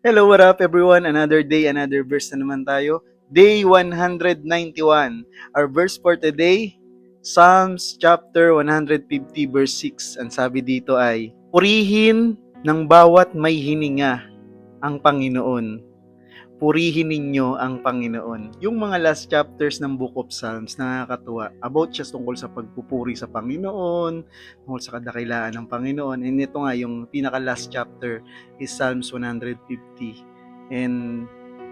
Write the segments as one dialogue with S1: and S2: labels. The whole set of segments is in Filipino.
S1: Hello, what up everyone? Another day, another verse na naman tayo. Day 191. Our verse for today, Psalms chapter 150 verse 6. Ang sabi dito ay, purihin ng bawat may hininga ang Panginoon. Purihin ninyo ang Panginoon. Yung mga last chapters ng Book of Psalms, nakakatuwa. About siya tungkol sa pagpupuri sa Panginoon, tungkol sa kadakilaan ng Panginoon. And ito nga, yung pinaka-last chapter is Psalms 150. And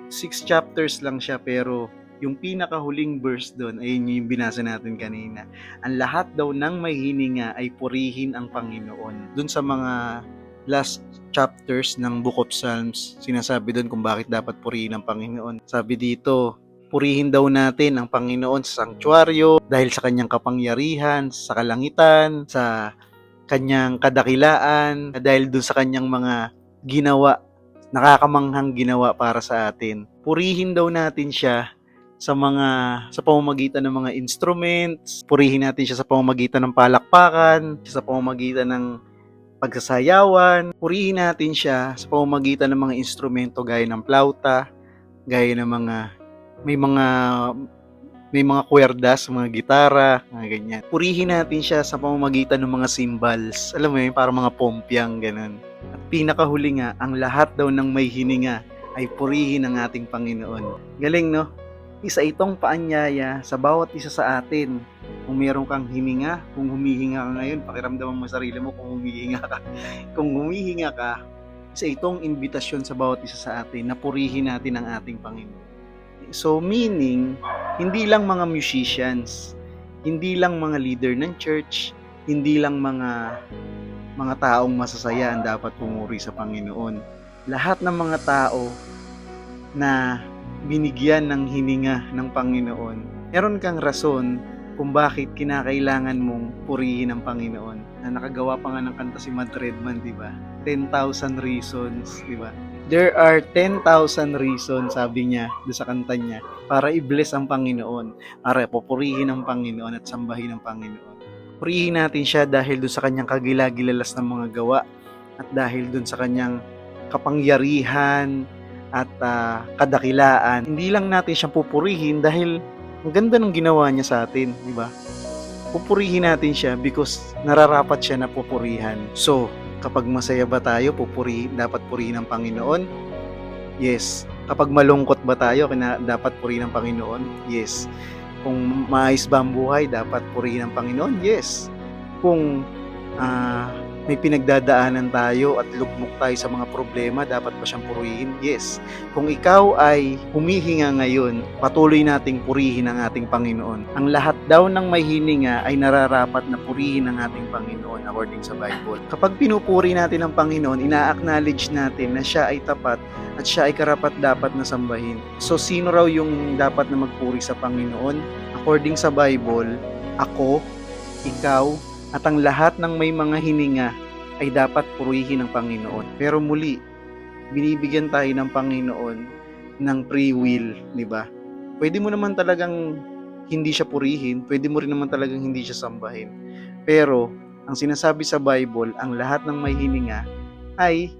S1: 6 chapters lang siya, pero yung pinakahuling verse doon, ayun yung binasa natin kanina. Ang lahat daw ng may hininga ay purihin ang Panginoon. Doon sa mga last chapters ng Book of Psalms, sinasabi doon kung bakit dapat purihin ang Panginoon. Sabi dito, purihin daw natin ang Panginoon sa sanktuaryo dahil sa kanyang kapangyarihan, sa kalangitan, sa kanyang kadakilaan, dahil doon sa kanyang mga ginawa, nakakamanghang ginawa para sa atin. Purihin daw natin siya sa pamamagitan ng mga instruments, purihin natin siya sa pamamagitan ng palakpakan, sa pamamagitan ng pagsasayawan, purihin natin siya sa pamamagitan ng mga instrumento gaya ng flauta, gaya ng may mga kwerdas, mga gitara, mga ganyan. Purihin natin siya sa pamamagitan ng mga cymbals. Alam mo yun, parang mga pompyang, ganun. At pinakahuli nga, ang lahat daw ng may hininga ay purihin ang ating Panginoon. Galing, no? Isa itong paanyaya sa bawat isa sa atin. Kung meron kang hininga, kung humihinga ka ngayon, pakiramdaman mo sarili mo kung humihinga ka. Kung humihinga ka, isa itong imbitasyon sa bawat isa sa atin na purihin natin ang ating Panginoon. So meaning, hindi lang mga musicians, hindi lang mga leader ng church, hindi lang mga taong masasaya ang dapat pumuri sa Panginoon. Lahat ng mga tao na binigyan ng hininga ng Panginoon, meron kang rason kung bakit kinakailangan mong purihin ang Panginoon. Na nakagawa pa nga ng kanta si Matt Redman, di ba? 10,000 reasons, di ba? There are 10,000 reasons, sabi niya doon sa kanta niya, para i-bless ang Panginoon, para pupurihin ang Panginoon at sambahin ang Panginoon. Purihin natin siya dahil doon sa kanyang kagilagilalas ng mga gawa at dahil doon sa kanyang kapangyarihan at kadakilaan. Hindi lang natin siya pupurihin dahil ang ganda ng ginawa niya sa atin, di ba? Pupurihin natin siya because nararapat siya na pupurihan. So, kapag masaya ba tayo, dapat purihin ang Panginoon? Yes. Kapag malungkot ba tayo, dapat purihin ang Panginoon? Yes. Kung maayos ba ang buhay, dapat purihin ang Panginoon? Yes. Kung may pinagdadaanan tayo at lugmok tayo sa mga problema, dapat ba siyang purihin? Yes. Kung ikaw ay humihinga ngayon, patuloy nating purihin ang ating Panginoon. Ang lahat daw ng may hininga ay nararapat na purihin ang ating Panginoon according sa Bible. Kapag pinupuri natin ang Panginoon, ina-acknowledge natin na siya ay tapat at siya ay karapat-dapat na sambahin. So sino raw yung dapat na magpuri sa Panginoon? According sa Bible, ako, ikaw, at ang lahat ng may mga hininga ay dapat purihin ng Panginoon. Pero muli, binibigyan tayo ng Panginoon ng free will, di ba? Pwede mo naman talagang hindi siya purihin, pwede mo rin naman talagang hindi siya sambahin. Pero, ang sinasabi sa Bible, ang lahat ng may hininga ay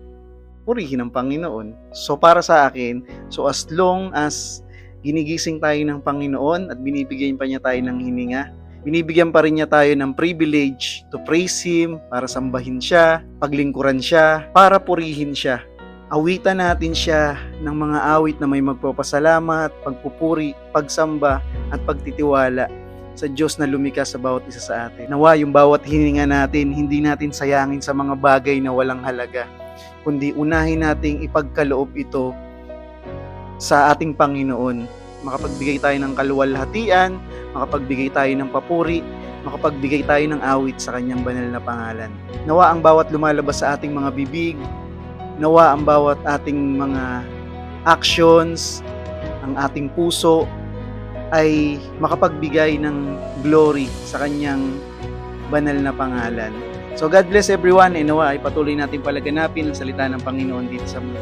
S1: purihin ng Panginoon. So para sa akin, so as long as ginigising tayo ng Panginoon at binibigyan pa niya tayo ng hininga, binibigyan pa rin niya tayo ng privilege to praise Him, para sambahin siya, paglingkuran siya, para purihin siya. Awitan natin siya ng mga awit na may magpapasalamat, pagpupuri, pagsamba, at pagtitiwala sa Diyos na lumikha sa bawat isa sa atin. Nawa yung bawat hininga natin, hindi natin sayangin sa mga bagay na walang halaga, kundi unahin nating ipagkaloob ito sa ating Panginoon. Makapagbigay tayo ng kaluwalhatian, makapagbigay tayo ng papuri, makapagbigay tayo ng awit sa kanyang banal na pangalan. Nawa ang bawat lumalabas sa ating mga bibig, nawa ang bawat ating mga actions, ang ating puso, ay makapagbigay ng glory sa kanyang banal na pangalan. So God bless everyone, and nawa ay patuloy natin palaganapin ang salita ng Panginoon dito sa mundo.